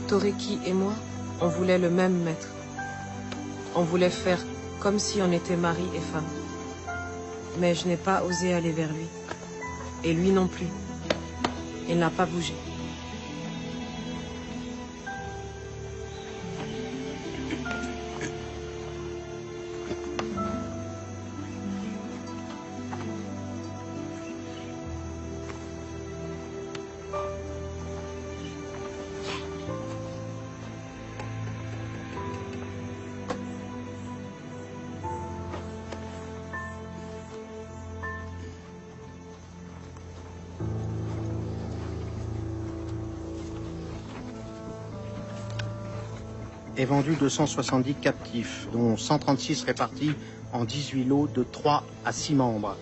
Toreki et moi, on voulait le même maître. On voulait faire comme si on était mari et femme. Mais je n'ai pas osé aller vers lui. Et lui non plus. Il n'a pas bougé. Est vendu 270 captifs, dont 136 répartis en 18 lots de 3 à 6 membres.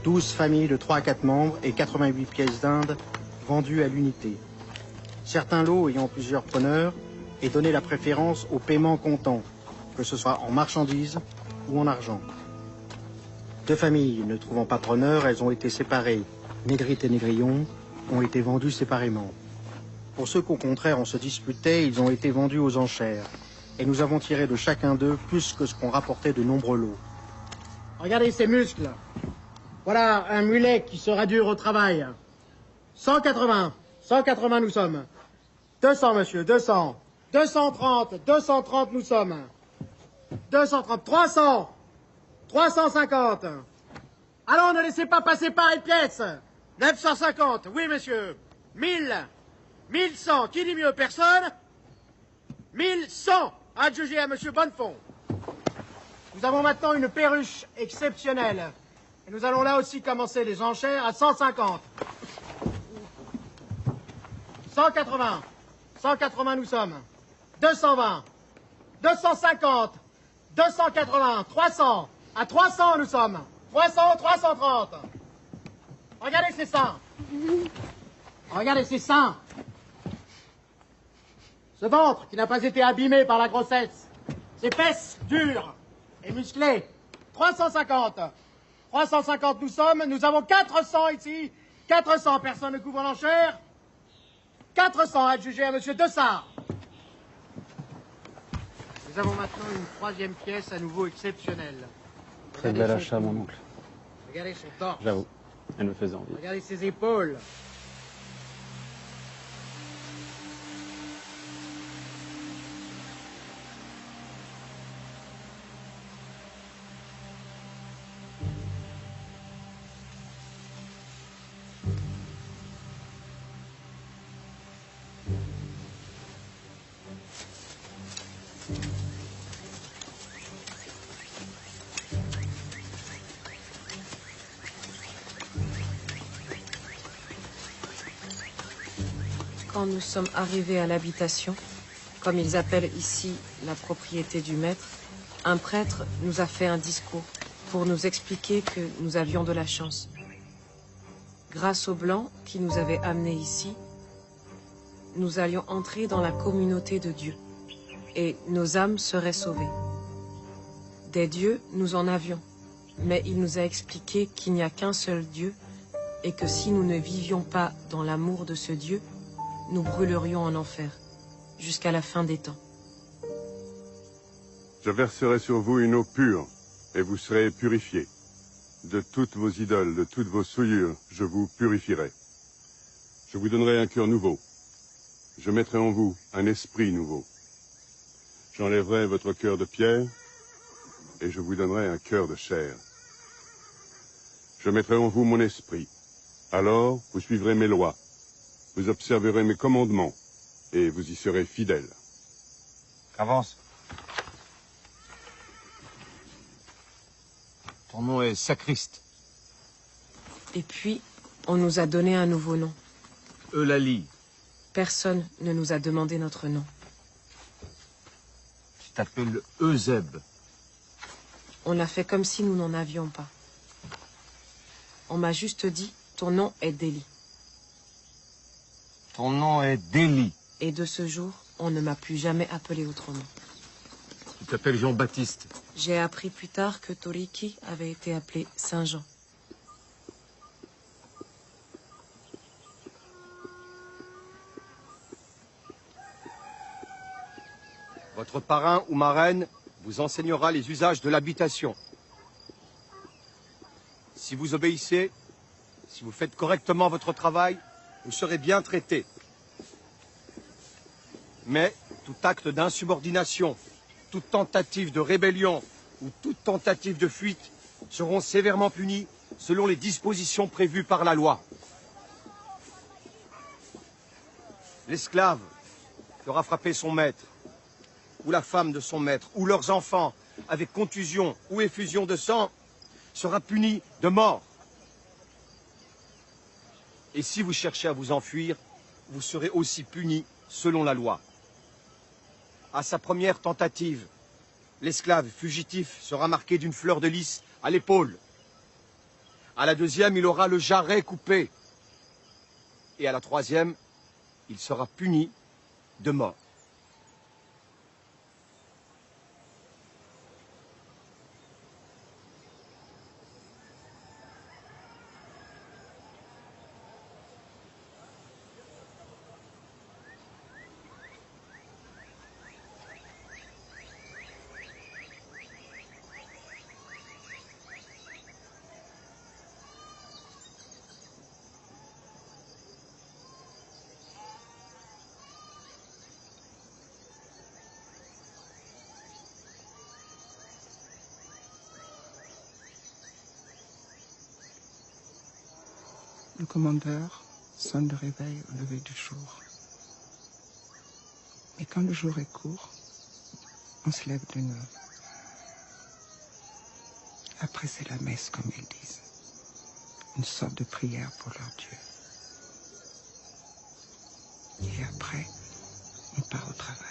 12 familles de 3 à 4 membres et 88 pièces d'Inde vendues à l'unité. Certains lots ayant plusieurs preneurs est donné la préférence au paiement comptant, que ce soit en marchandises ou en argent. 2 familles ne trouvant pas preneur, elles ont été séparées. Négrite et Négrillon ont été vendus séparément. Pour ceux qu'au contraire on se disputait, ils ont été vendus aux enchères. Et nous avons tiré de chacun d'eux plus que ce qu'on rapportait de nombreux lots. Regardez ces muscles. Voilà un mulet qui sera dur au travail. 180. 180 nous sommes. 200, monsieur, 200. 230. 230 nous sommes. 230. 300. 350. Allons, ne laissez pas passer pareille pièce. 950. Oui, monsieur. 1000. 1100, qui dit mieux, personne? 1100, adjugé à monsieur Bonnefond. Nous avons maintenant une perruche exceptionnelle. Et nous allons là aussi commencer les enchères à 150. 180. 180 nous sommes. 220. 250. 280. 300. À 300 nous sommes. 300, 330. Regardez ces seins. Regardez ces seins. Ce ventre qui n'a pas été abîmé par la grossesse. Ces fesses dures et musclées. 350. 350 nous sommes. Nous avons 400 ici. 400 personnes ne couvrent l'enchère. 400 adjugés à monsieur Dessart. Nous avons maintenant une troisième pièce à nouveau exceptionnelle. Très bel achat, mon oncle. Regardez son torse. J'avoue, elle me faisait envie. Regardez ses épaules. Quand nous sommes arrivés à l'habitation, comme ils appellent ici la propriété du maître, Un prêtre nous a fait un discours pour nous expliquer que nous avions de la chance. Grâce aux Blancs qui nous avaient amenés ici, nous allions entrer dans la communauté de Dieu et nos âmes seraient sauvées. Des dieux, nous en avions, mais il nous a expliqué qu'il n'y a qu'un seul Dieu et que si nous ne vivions pas dans l'amour de ce Dieu, nous brûlerions en enfer, jusqu'à la fin des temps. Je verserai sur vous une eau pure, et vous serez purifiés. De toutes vos idoles, de toutes vos souillures, je vous purifierai. Je vous donnerai un cœur nouveau. Je mettrai en vous un esprit nouveau. J'enlèverai votre cœur de pierre, et je vous donnerai un cœur de chair. Je mettrai en vous mon esprit. Alors, vous suivrez mes lois. Vous observerez mes commandements, et vous y serez fidèles. Avance. Ton nom est Sacriste. Et puis, on nous a donné un nouveau nom. Eulalie. Personne ne nous a demandé notre nom. Tu t'appelles Euseb. On a fait comme si nous n'en avions pas. On m'a juste dit, ton nom est Délie. Ton nom est Délie. Et de ce jour, on ne m'a plus jamais appelé autrement. Tu t'appelles Jean-Baptiste. J'ai appris plus tard que Toriki avait été appelé Saint Jean. Votre parrain ou marraine vous enseignera les usages de l'habitation. Si vous obéissez, si vous faites correctement votre travail, vous serez bien traité. Mais tout acte d'insubordination, toute tentative de rébellion ou toute tentative de fuite seront sévèrement punis selon les dispositions prévues par la loi. L'esclave qui aura frappé son maître, ou la femme de son maître, ou leurs enfants, avec contusion ou effusion de sang, sera puni de mort. Et si vous cherchez à vous enfuir, vous serez aussi puni selon la loi. À sa première tentative, l'esclave fugitif sera marqué d'une fleur de lys à l'épaule. À la deuxième, il aura le jarret coupé. Et à la troisième, il sera puni de mort. Le commandeur sonne le réveil au lever du jour. Mais quand le jour est court, on se lève de nuit. Après, c'est la messe, comme ils disent. Une sorte de prière pour leur Dieu. Et après, on part au travail.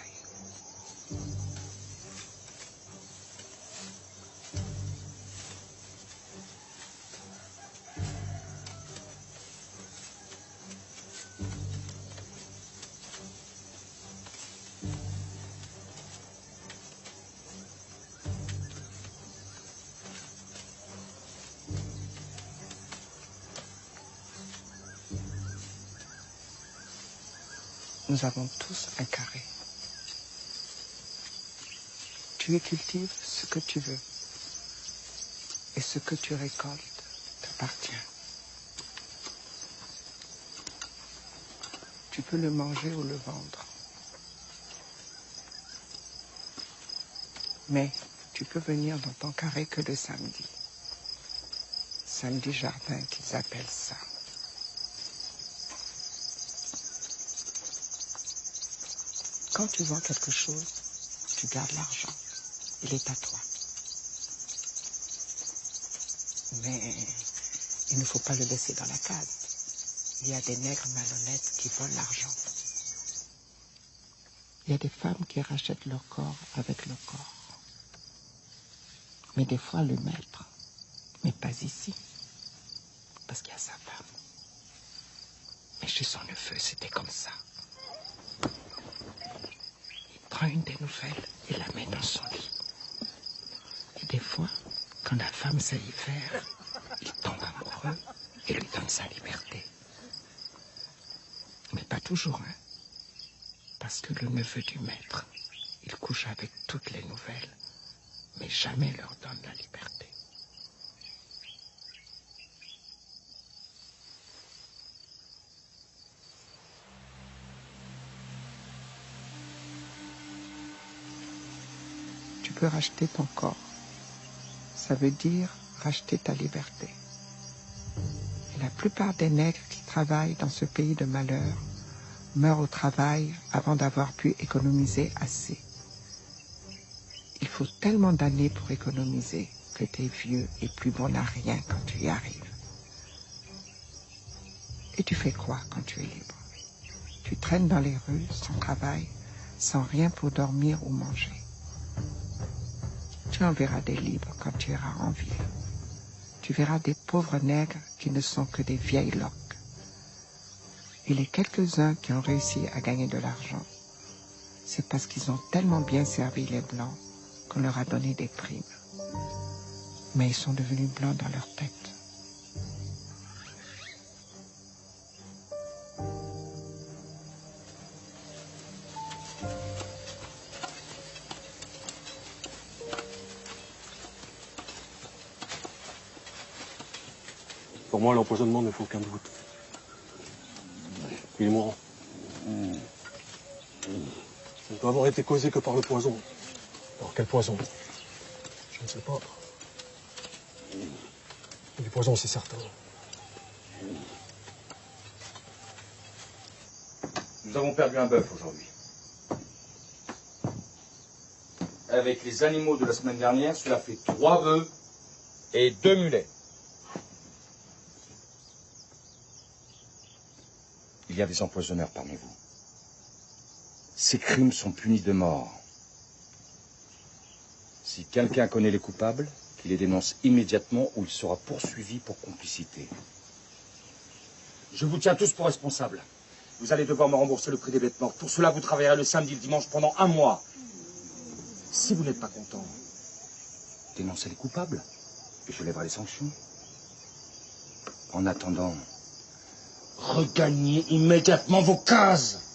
Nous avons tous un carré. Tu y cultives ce que tu veux. Et ce que tu récoltes t'appartient. Tu peux le manger ou le vendre. Mais tu peux venir dans ton carré que le samedi. Samedi jardin qu'ils appellent ça. Quand tu vends quelque chose, tu gardes l'argent. Il est à toi. Mais il ne faut pas le laisser dans la case. Il y a des nègres malhonnêtes qui volent l'argent. Il y a des femmes qui rachètent leur corps avec le corps. mais des fois le maître. Mais pas ici, parce qu'il y a sa femme. Mais chez son neveu, c'était comme ça. Il prend une des nouvelles et la met dans son lit. Et des fois, quand la femme sait y faire, il tombe amoureux et lui donne sa liberté. Mais pas toujours, hein. Parce que le neveu du maître, il couche avec toutes les nouvelles, mais jamais leur donne la liberté. Tu peux racheter ton corps. Ça veut dire racheter ta liberté. Et la plupart des nègres qui travaillent dans ce pays de malheur meurent au travail avant d'avoir pu économiser assez. Il faut tellement d'années pour économiser que t'es vieux et plus bon à rien quand tu y arrives. Et tu fais quoi quand tu es libre? Tu traînes dans les rues sans travail, sans rien pour dormir ou manger. Tu en verras des libres quand tu iras en ville. Tu verras des pauvres nègres qui ne sont que des vieilles loques. Et les quelques-uns qui ont réussi à gagner de l'argent, c'est parce qu'ils ont tellement bien servi les Blancs qu'on leur a donné des primes. Mais ils sont devenus blancs dans leur tête. Pour moi, l'empoisonnement ne fait aucun doute. Il est mourant. Ça ne peut avoir été causé que par le poison. Alors quel poison? Je ne sais pas. Du poison, c'est certain. Nous avons perdu un bœuf aujourd'hui. Avec les animaux de la semaine dernière, cela fait 3 bœufs et 2 mulets. Il y a des empoisonneurs parmi vous. Ces crimes sont punis de mort. Si quelqu'un connaît les coupables, qu'il les dénonce immédiatement ou il sera poursuivi pour complicité. Je vous tiens tous pour responsables. Vous allez devoir me rembourser le prix des bêtes mortes. Pour cela, vous travaillerez le samedi et le dimanche pendant 1 mois. Si vous n'êtes pas content, dénoncez les coupables et je lèverai les sanctions. En attendant, regagnez immédiatement vos cases.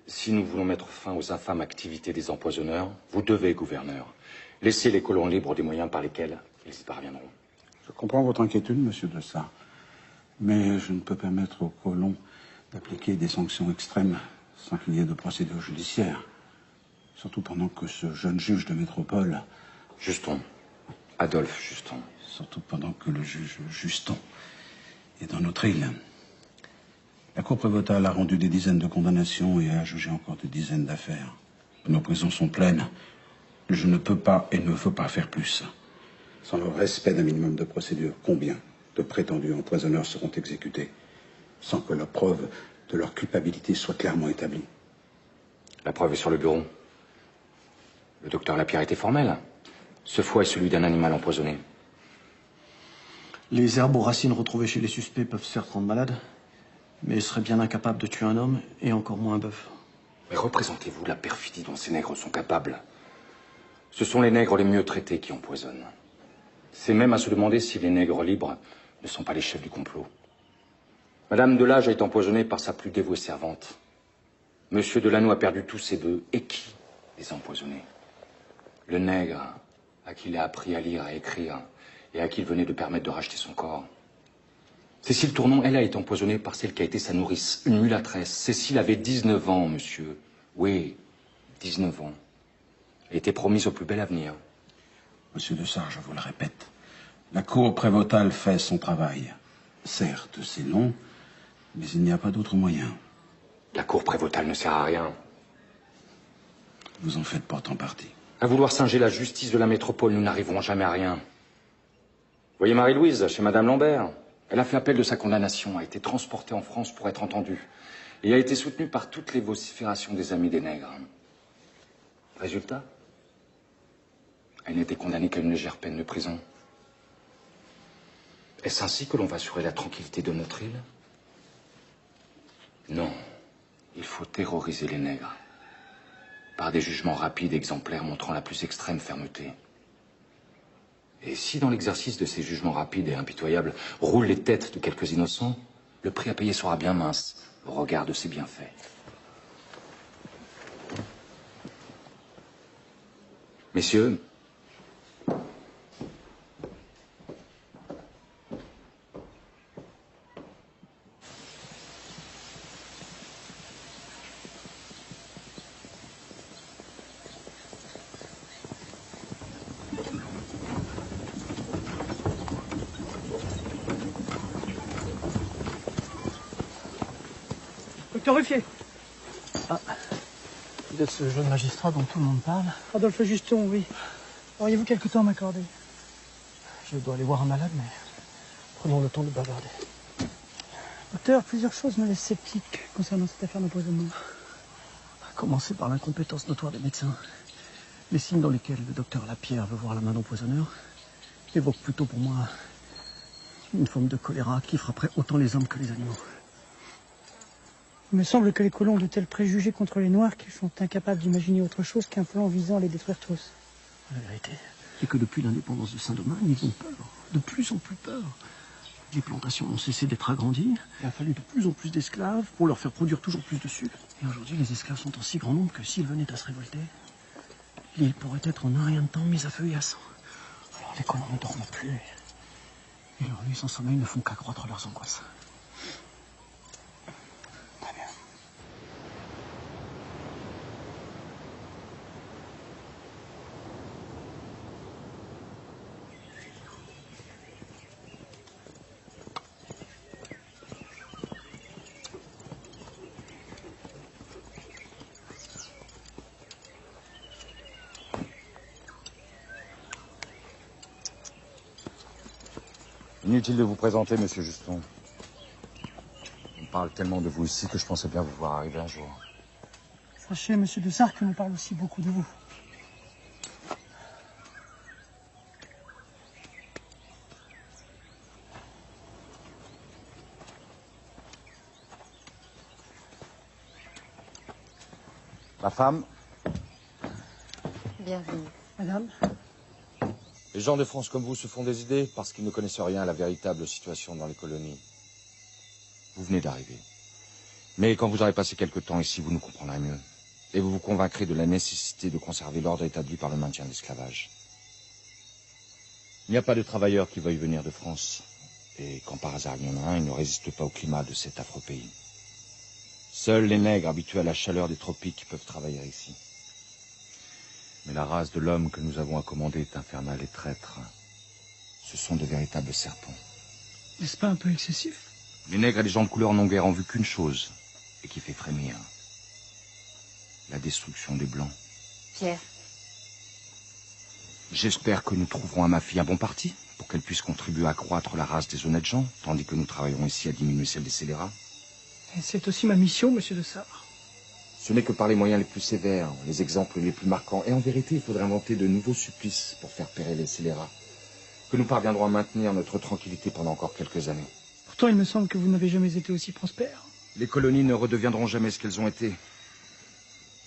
Si nous voulons mettre fin aux infâmes activités des empoisonneurs, vous devez, gouverneur, laisser les colons libres des moyens par lesquels ils y parviendront. Je comprends votre inquiétude, monsieur Dessart, mais je ne peux permettre aux colons d'appliquer des sanctions extrêmes sans qu'il y ait de procédure judiciaire. Surtout pendant que ce jeune juge de métropole... Juston. Adolphe Juston. Surtout pendant que le juge Juston est dans notre île. La Cour prévôtale a rendu des dizaines de condamnations et a jugé encore des dizaines d'affaires. Nos prisons sont pleines. Je ne peux pas et ne veux pas faire plus. Sans le respect d'un minimum de procédure, combien de prétendus empoisonneurs seront exécutés sans que la preuve de leur culpabilité soit clairement établie? La preuve est sur le bureau. Le docteur Lapierre était formel. Ce foie est celui d'un animal empoisonné. Les herbes aux racines retrouvées chez les suspects peuvent certes rendre malade, Mais je serais bien incapable de tuer un homme, et encore moins un bœuf. Mais représentez-vous la perfidie dont ces nègres sont capables. Ce sont les nègres les mieux traités qui empoisonnent. C'est même à se demander si les nègres libres ne sont pas les chefs du complot. Madame Delage a été empoisonnée par sa plus dévouée servante. Monsieur Delannoy a perdu tous ses bœufs. Et qui les a empoisonnés? Le nègre à qui il a appris à lire, à écrire, et à qui il venait de permettre de racheter son corps. Cécile Tournon, elle a été empoisonnée par celle qui a été sa nourrice, une mulâtresse. Cécile avait 19 ans, monsieur. Oui, 19 ans. Elle était promise au plus bel avenir. Monsieur de Sart, je vous le répète, la cour prévôtale fait son travail. Certes, c'est long, mais il n'y a pas d'autre moyen. La cour prévôtale ne sert à rien. Vous en faites pourtant partie. À vouloir singer la justice de la métropole, nous n'arriverons jamais à rien. Voyez Marie-Louise, chez Madame Lambert. Elle a fait appel de sa condamnation, a été transportée en France pour être entendue, et a été soutenue par toutes les vociférations des amis des nègres. Résultat, elle n'était condamnée qu'à une légère peine de prison. Est-ce ainsi que l'on va assurer la tranquillité de notre île? Non, il faut terroriser les nègres, par des jugements rapides et exemplaires montrant la plus extrême fermeté. Et si dans l'exercice de ces jugements rapides et impitoyables roulent les têtes de quelques innocents, le prix à payer sera bien mince au regard de ces bienfaits. Messieurs, Docteur Ruffier. Ah, vous êtes ce jeune magistrat dont tout le monde parle? Adolphe Juston, oui. Auriez-vous quelque temps à m'accorder? Je dois aller voir un malade, mais prenons le temps de bavarder. Docteur, plusieurs choses me laissent sceptique concernant cette affaire d'empoisonnement. À commencer par l'incompétence notoire des médecins. Les signes dans lesquels le docteur Lapierre veut voir la main d'empoisonneur évoquent plutôt pour moi une forme de choléra qui frapperait autant les hommes que les animaux. Il me semble que les colons ont de tels préjugés contre les Noirs qu'ils sont incapables d'imaginer autre chose qu'un plan visant à les détruire tous. La vérité est que depuis l'indépendance de Saint-Domingue, ils ont peur, de plus en plus peur. Les plantations ont cessé d'être agrandies, il a fallu de plus en plus d'esclaves pour leur faire produire toujours plus de sucre. Et aujourd'hui, les esclaves sont en si grand nombre que s'ils venaient à se révolter, l'île pourrait être en un rien de temps mise à feu et à sang. Alors les colons ne dorment plus, et leurs nuits sans sommeil ne font qu'accroître leurs angoisses. Inutile de vous présenter, monsieur Juston. On parle tellement de vous ici que je pensais bien vous voir arriver un jour. Sachez, monsieur de Sart, que l'on parle aussi beaucoup de vous. Ma femme, Bienvenue. Madame, les gens de France comme vous se font des idées parce qu'ils ne connaissent rien à la véritable situation dans les colonies. Vous venez d'arriver. Mais quand vous aurez passé quelque temps ici, vous nous comprendrez mieux. Et vous vous convaincrez de la nécessité de conserver l'ordre établi par le maintien de l'esclavage. Il n'y a pas de travailleurs qui veuillent venir de France. Et quand par hasard il y en a un, il ne résiste pas au climat de cet affreux pays. Seuls les nègres habitués à la chaleur des tropiques peuvent travailler ici. Mais la race de l'homme que nous avons à commander est infernale et traître. Ce sont de véritables serpents. n'est-ce pas un peu excessif? Les nègres et les gens de couleur n'ont guère en vue qu'une chose, et qui fait frémir. La destruction des Blancs. Pierre. J'espère que nous trouverons à ma fille un bon parti, pour qu'elle puisse contribuer à accroître la race des honnêtes gens, tandis que nous travaillerons ici à diminuer celle des scélérats. Et c'est aussi ma mission, monsieur de Sart. Ce n'est que par les moyens les plus sévères, les exemples les plus marquants. Et en vérité, il faudrait inventer de nouveaux supplices pour faire périr les scélérats. Que nous parviendrons à maintenir notre tranquillité pendant encore quelques années. Pourtant, il me semble que vous n'avez jamais été aussi prospère. Les colonies ne redeviendront jamais ce qu'elles ont été.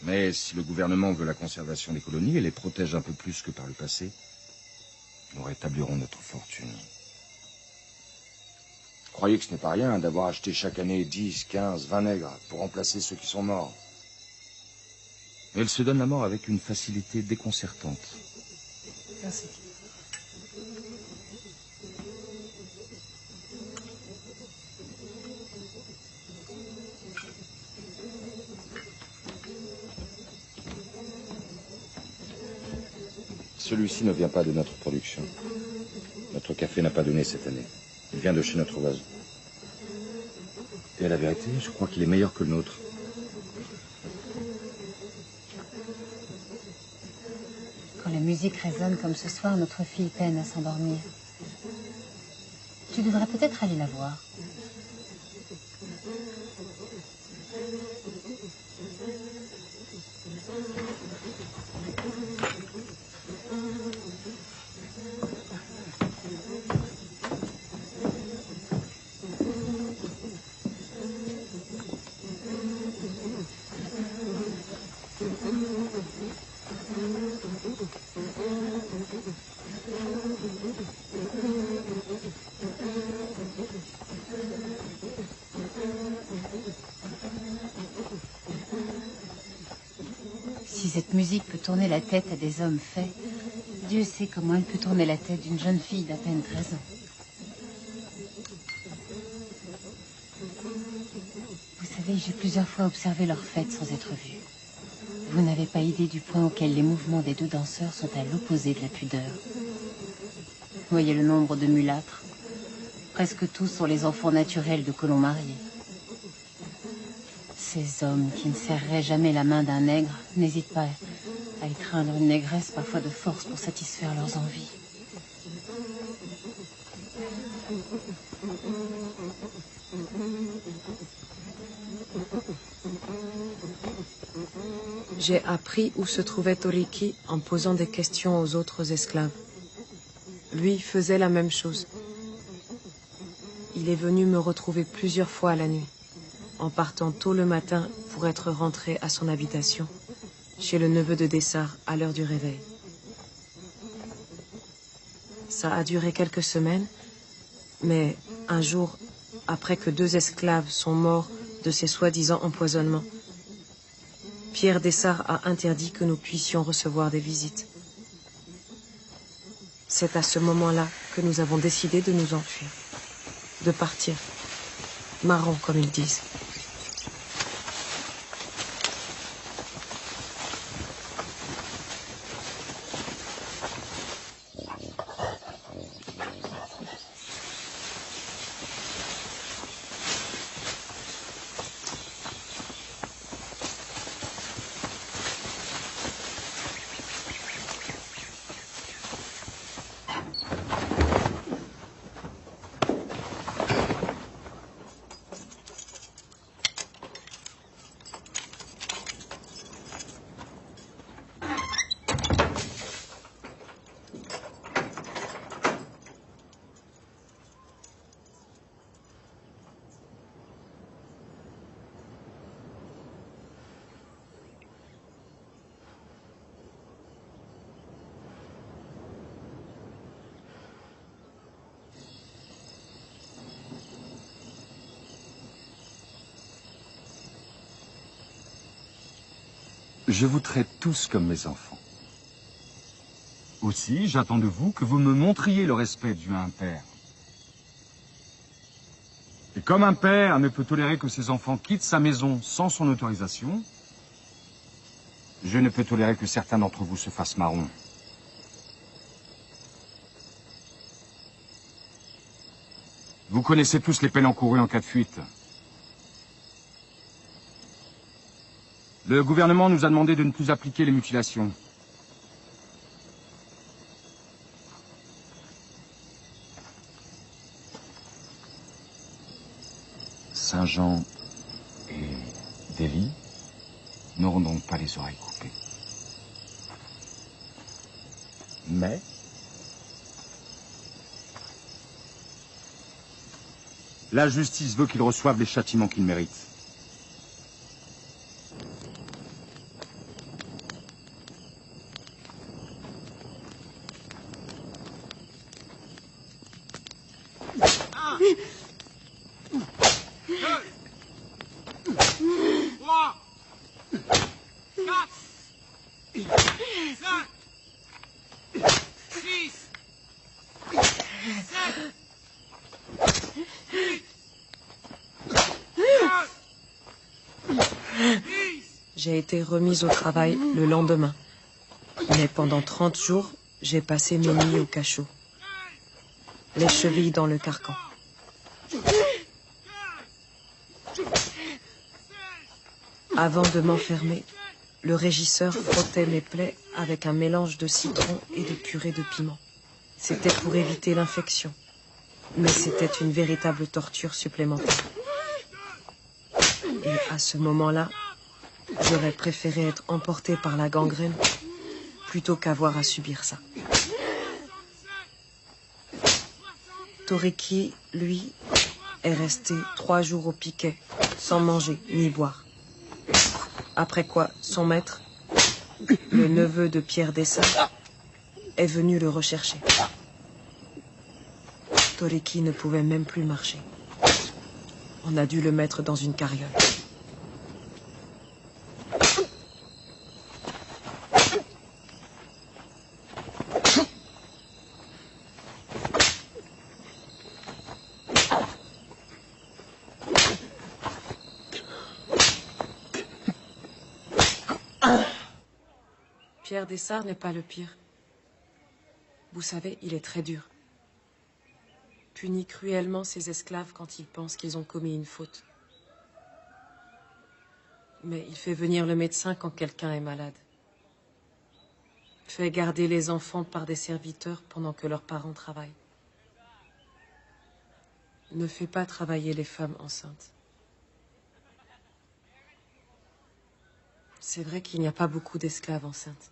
Mais si le gouvernement veut la conservation des colonies et les protège un peu plus que par le passé, nous rétablirons notre fortune. Croyez que ce n'est pas rien d'avoir acheté chaque année 10, 15, 20 nègres pour remplacer ceux qui sont morts. Mais elle se donne la mort avec une facilité déconcertante. Merci. Celui-ci ne vient pas de notre production. Notre café n'a pas donné cette année. Il vient de chez notre voisin. Et à la vérité, je crois qu'il est meilleur que le nôtre. Quand la musique résonne comme ce soir, notre fille peine à s'endormir. Tu devrais peut-être aller la voir. Si cette musique peut tourner la tête à des hommes faits, Dieu sait comment elle peut tourner la tête d'une jeune fille d'à peine 13 ans. Vous savez, j'ai plusieurs fois observé leur fête sans être vue. Vous n'avez pas idée du point auquel les mouvements des deux danseurs sont à l'opposé de la pudeur. Voyez le nombre de mulâtres. Presque tous sont les enfants naturels de colons mariés. Ces hommes qui ne serreraient jamais la main d'un nègre n'hésitent pas à étreindre une négresse parfois de force pour satisfaire leurs envies. J'ai appris où se trouvait Toriki en posant des questions aux autres esclaves. Lui faisait la même chose. Il est venu me retrouver plusieurs fois à la nuit, en partant tôt le matin pour être rentré à son habitation, chez le neveu de Dessart à l'heure du réveil. Ça a duré quelques semaines, mais un jour, après que 2 esclaves sont morts de ces soi-disant empoisonnements, Pierre Dessart a interdit que nous puissions recevoir des visites. C'est à ce moment-là que nous avons décidé de nous enfuir, de partir, marrons comme ils disent. Je vous traite tous comme mes enfants. Aussi, j'attends de vous que vous me montriez le respect dû à un père. Et comme un père ne peut tolérer que ses enfants quittent sa maison sans son autorisation, je ne peux tolérer que certains d'entre vous se fassent marrons. Vous connaissez tous les peines encourues en cas de fuite. Le gouvernement nous a demandé de ne plus appliquer les mutilations. Saint-Jean et Délie n'auront donc pas les oreilles coupées. Mais la justice veut qu'ils reçoivent les châtiments qu'ils méritent. J'ai été remise au travail le lendemain. Mais pendant 30 jours, j'ai passé mes nuits au cachot. Les chevilles dans le carcan. Avant de m'enfermer, le régisseur frottait mes plaies avec un mélange de citron et de purée de piment. C'était pour éviter l'infection. Mais c'était une véritable torture supplémentaire. Et à ce moment-là, j'aurais préféré être emporté par la gangrène plutôt qu'avoir à subir ça. Toriki, lui, est resté 3 jours au piquet, sans manger ni boire. Après quoi, son maître, le neveu de Pierre Dessart, est venu le rechercher. Toriki ne pouvait même plus marcher. On a dû le mettre dans une carriole. Pierre Dessart n'est pas le pire. Vous savez, il est très dur. Punit cruellement ses esclaves quand ils pensent qu'ils ont commis une faute. Mais il fait venir le médecin quand quelqu'un est malade. Fait garder les enfants par des serviteurs pendant que leurs parents travaillent. Ne fait pas travailler les femmes enceintes. C'est vrai qu'il n'y a pas beaucoup d'esclaves enceintes.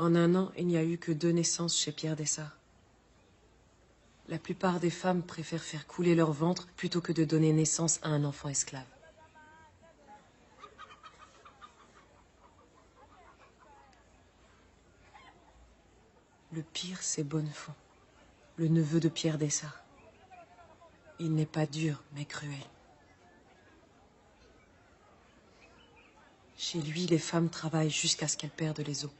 En 1 an, il n'y a eu que 2 naissances chez Pierre Dessart. La plupart des femmes préfèrent faire couler leur ventre plutôt que de donner naissance à un enfant esclave. Le pire, c'est Bonnefond, le neveu de Pierre Dessart. Il n'est pas dur, mais cruel. Chez lui, les femmes travaillent jusqu'à ce qu'elles perdent les os.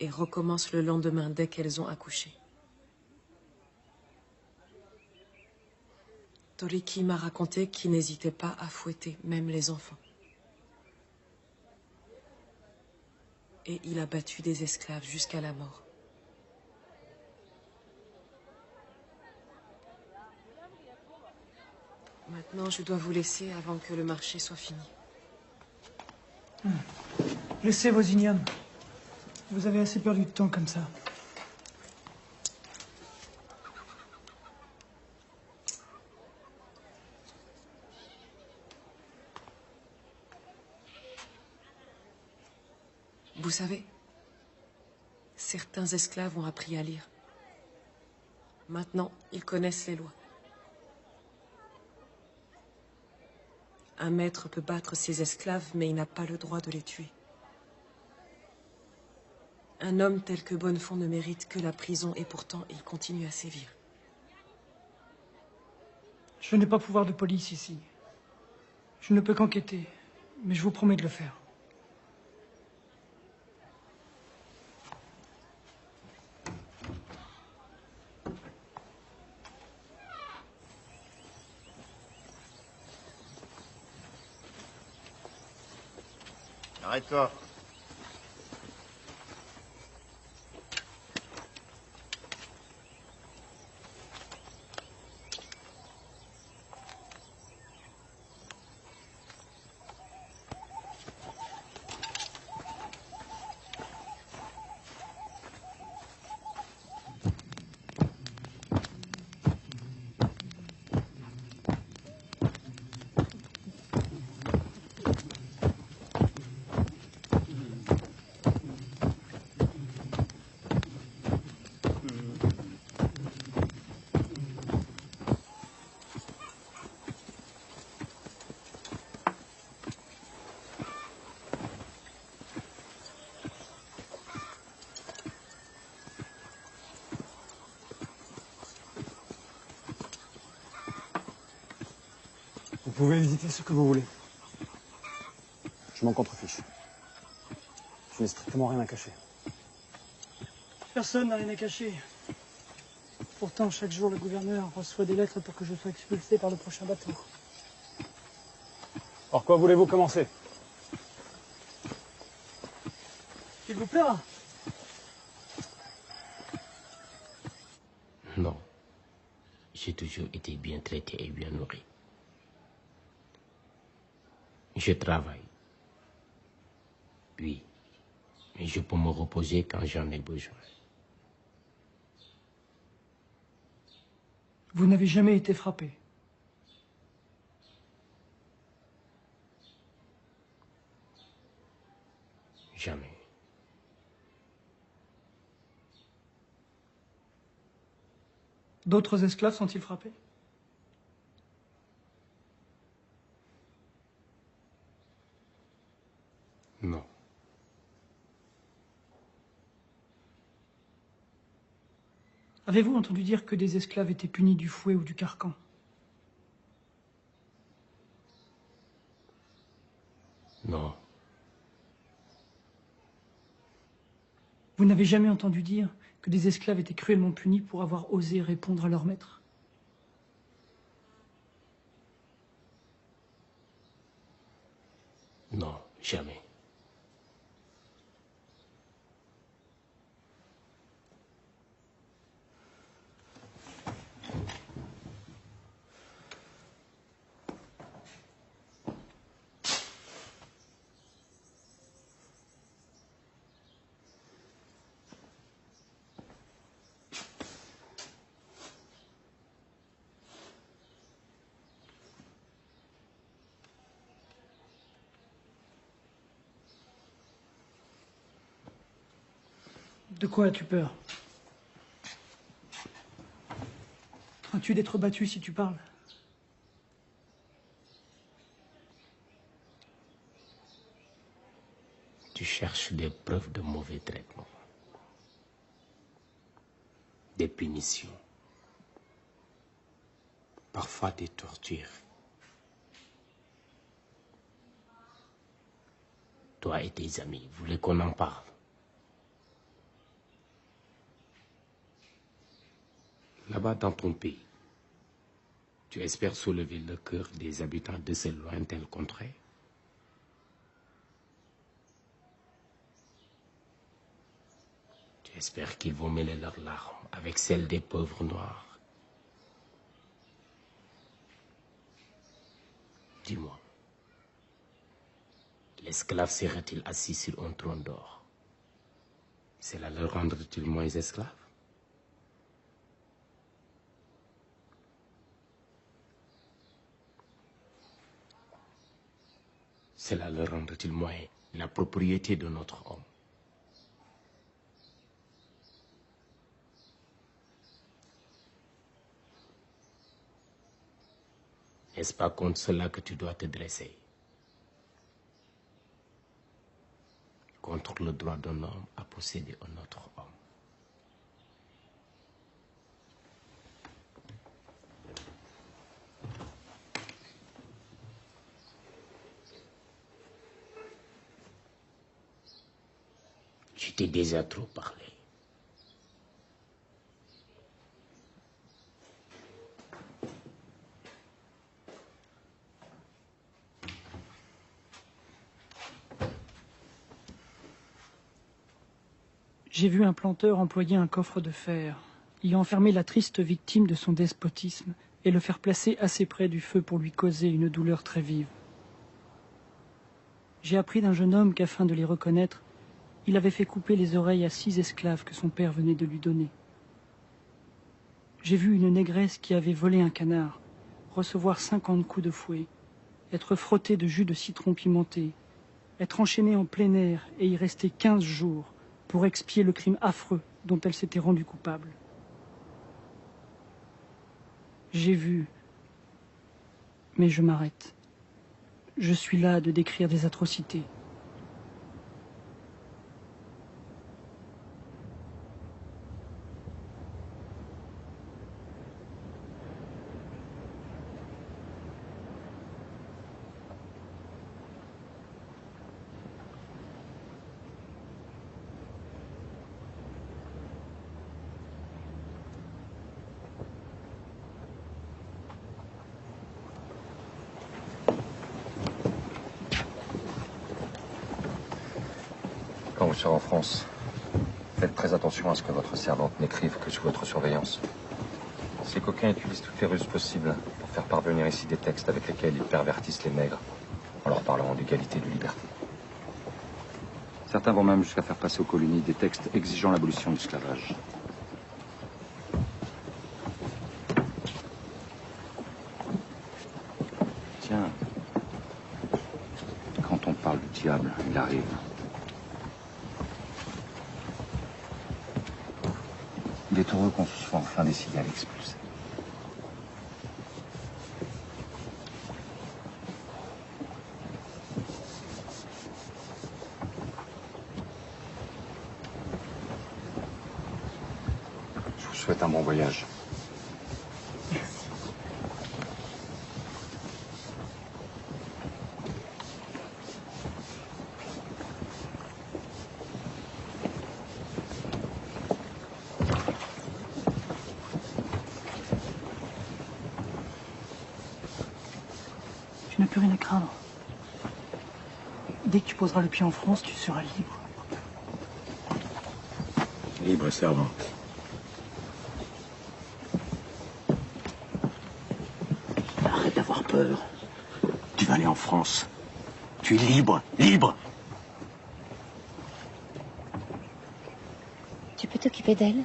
Et recommencent le lendemain dès qu'elles ont accouché. Toriki m'a raconté qu'il n'hésitait pas à fouetter même les enfants. Et il a battu des esclaves jusqu'à la mort. Maintenant, je dois vous laisser avant que le marché soit fini. Laissez vos ignomes. Vous avez assez perdu de temps comme ça. Vous savez, certains esclaves ont appris à lire. Maintenant, ils connaissent les lois. Un maître peut battre ses esclaves, mais il n'a pas le droit de les tuer. Un homme tel que Bonnefond ne mérite que la prison et pourtant il continue à sévir. Je n'ai pas pouvoir de police ici. Je ne peux qu'enquêter, mais je vous promets de le faire. Arrête-toi. Vous pouvez hésiter ce que vous voulez. Je m'en contrefiche. Je n'ai strictement rien à cacher. Personne n'a rien à cacher. Pourtant, chaque jour, le gouverneur reçoit des lettres pour que je sois expulsé par le prochain bateau. Par quoi voulez-vous commencer? Il vous plaira. Non. J'ai toujours été bien traité et bien nourri. Je travaille. Oui. Mais je peux me reposer quand j'en ai besoin. Vous n'avez jamais été frappé? Jamais. D'autres esclaves sont-ils frappés? Non. Avez-vous entendu dire que des esclaves étaient punis du fouet ou du carcan? Non. Vous n'avez jamais entendu dire que des esclaves étaient cruellement punis pour avoir osé répondre à leur maître? Non, jamais. De quoi as-tu peur? Crains-tu d'être battu si tu parles? Tu cherches des preuves de mauvais traitement. Des punitions. Parfois des tortures. Toi et tes amis, vous voulez qu'on en parle? Là-bas dans ton pays, tu espères soulever le cœur des habitants de ces lointaines contrées? Tu espères qu'ils vont mêler leurs larmes avec celles des pauvres noirs? Dis-moi, l'esclave serait-il assis sur un trône d'or? Cela le rendrait-il moins esclave? Cela le rendrait-il moins la propriété de notre homme? N'est-ce pas contre cela que tu dois te dresser? Contre le droit d'un homme à posséder un autre homme. Je t'ai déjà trop parlé. J'ai vu un planteur employer un coffre de fer, y enfermer la triste victime de son despotisme et le faire placer assez près du feu pour lui causer une douleur très vive. J'ai appris d'un jeune homme qu'afin de les reconnaître, il avait fait couper les oreilles à 6 esclaves que son père venait de lui donner. J'ai vu une négresse qui avait volé un canard recevoir 50 coups de fouet, être frottée de jus de citron pimenté, être enchaînée en plein air et y rester 15 jours pour expier le crime affreux dont elle s'était rendue coupable. J'ai vu, mais je m'arrête. Je suis là de décrire des atrocités. vous serez en France, faites très attention à ce que votre servante n'écrive que sous votre surveillance. Ces coquins utilisent toutes les ruses possibles pour faire parvenir ici des textes avec lesquels ils pervertissent les nègres en leur parlant d'égalité et de liberté. Certains vont même jusqu'à faire passer aux colonies des textes exigeant l'abolition de l'esclavage. Tiens, quand on parle du diable, il arrive. Il est heureux qu'on se soit enfin décidé à l'expulser. Je vous souhaite un bon voyage. Tu n'as plus rien à craindre. Dès que tu poseras le pied en France, tu seras libre. Libre et servante. Arrête d'avoir peur. Tu vas aller en France. Tu es libre, libre. Tu peux t'occuper d'elle?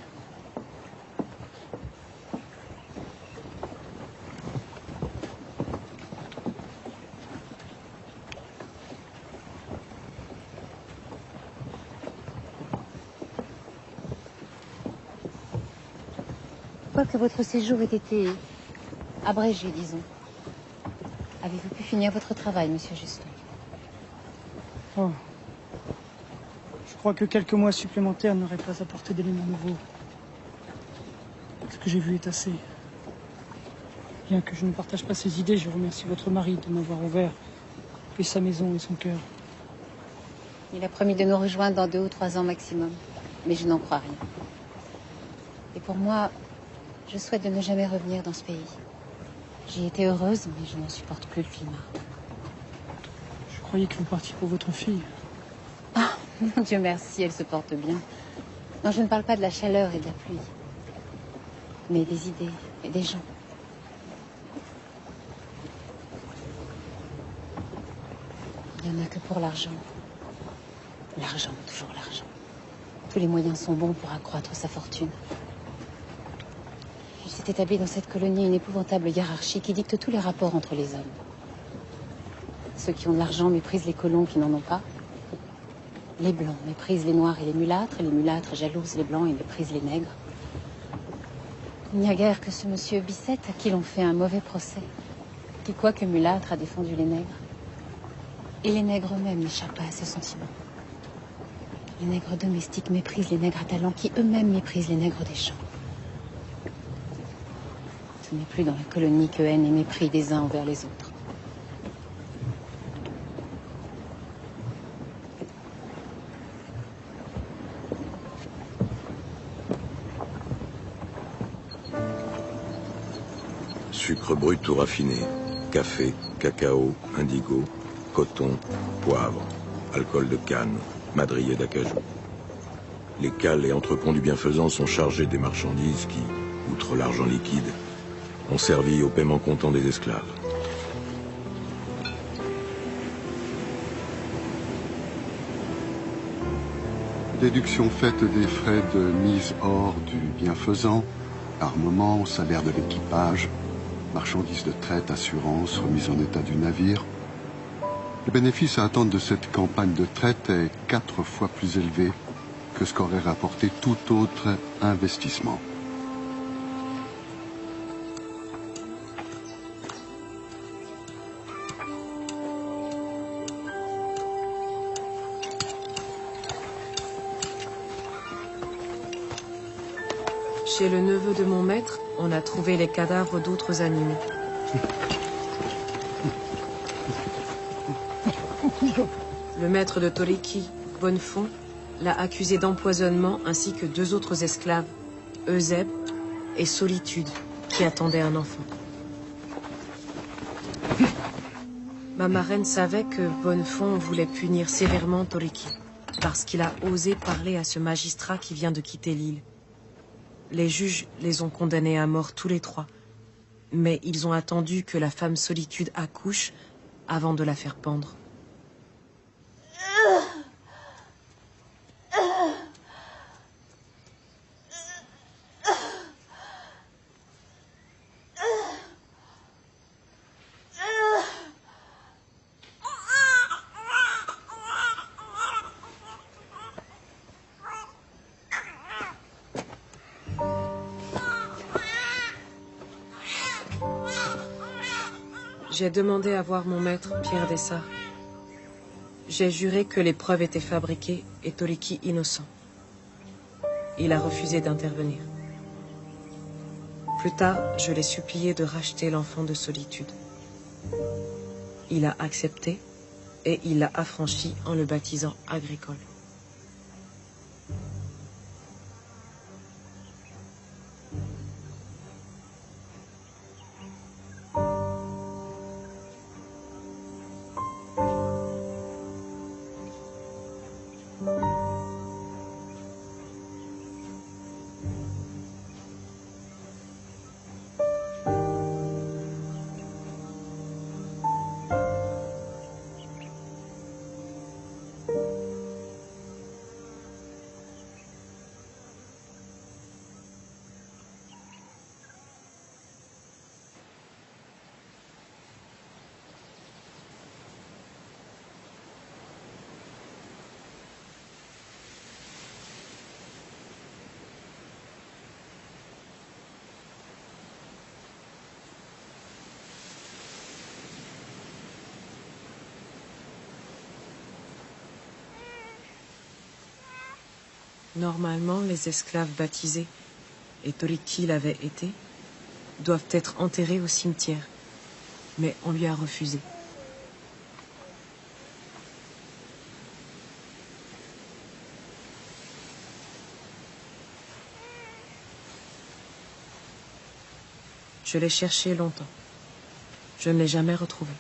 Que votre séjour ait été abrégé, disons. Avez-vous pu finir votre travail, monsieur Juston? Oh. Je crois que quelques mois supplémentaires n'auraient pas apporté d'éléments nouveaux. Ce que j'ai vu est assez. Bien que je ne partage pas ses idées, je remercie votre mari de m'avoir ouvert et sa maison et son cœur. Il a promis de nous rejoindre dans 2 ou 3 ans maximum, mais je n'en crois rien. Et pour moi, je souhaite de ne jamais revenir dans ce pays. J'y étais heureuse, mais je n'en supporte plus le climat. Je croyais que vous partiez pour votre fille. Ah, mon Dieu merci, elle se porte bien. Non, je ne parle pas de la chaleur et de la pluie, mais des idées et des gens. Il n'y en a que pour l'argent. L'argent, toujours l'argent. Tous les moyens sont bons pour accroître sa fortune. Il s'est établi dans cette colonie une épouvantable hiérarchie qui dicte tous les rapports entre les hommes. Ceux qui ont de l'argent méprisent les colons qui n'en ont pas. Les blancs méprisent les noirs et les mulâtres jalousent les blancs et méprisent les nègres. Il n'y a guère que ce monsieur Bicette à qui l'on fait un mauvais procès, qui, quoique mulâtre, a défendu les nègres. Et les nègres eux-mêmes n'échappent pas à ce sentiment. Les nègres domestiques méprisent les nègres à talent qui eux-mêmes méprisent les nègres des champs. Ce n'est plus dans la colonie que haine et mépris des uns envers les autres. Sucre brut ou raffiné, café, cacao, indigo, coton, poivre, alcool de canne, madrier d'acajou. Les cales et entrepôts du bienfaisant sont chargés des marchandises qui, outre l'argent liquide, ont servi au paiement comptant des esclaves. Déduction faite des frais de mise hors du bienfaisant, armement, salaire de l'équipage, marchandises de traite, assurance, remise en état du navire. Le bénéfice à attendre de cette campagne de traite est 4 fois plus élevé que ce qu'aurait rapporté tout autre investissement. Chez le neveu de mon maître, on a trouvé les cadavres d'autres animaux. Le maître de Toleki, Bonnefond, l'a accusé d'empoisonnement ainsi que 2 autres esclaves, Euseb et Solitude, qui attendaient un enfant. Ma marraine savait que Bonnefond voulait punir sévèrement Toleki. parce qu'il a osé parler à ce magistrat qui vient de quitter l'île. Les juges les ont condamnés à mort tous les trois, mais ils ont attendu que la femme Solitude accouche avant de la faire pendre. J'ai demandé à voir mon maître, Pierre Dessart. J'ai juré que les preuves étaient fabriquées et Toliki innocent. Il a refusé d'intervenir. Plus tard, je l'ai supplié de racheter l'enfant de Solitude. Il a accepté et il l'a affranchi en le baptisant Agricole. Normalement, les esclaves baptisés, et Toliki l'avait été, doivent être enterrés au cimetière. Mais on lui a refusé. Je l'ai cherché longtemps. Je ne l'ai jamais retrouvé.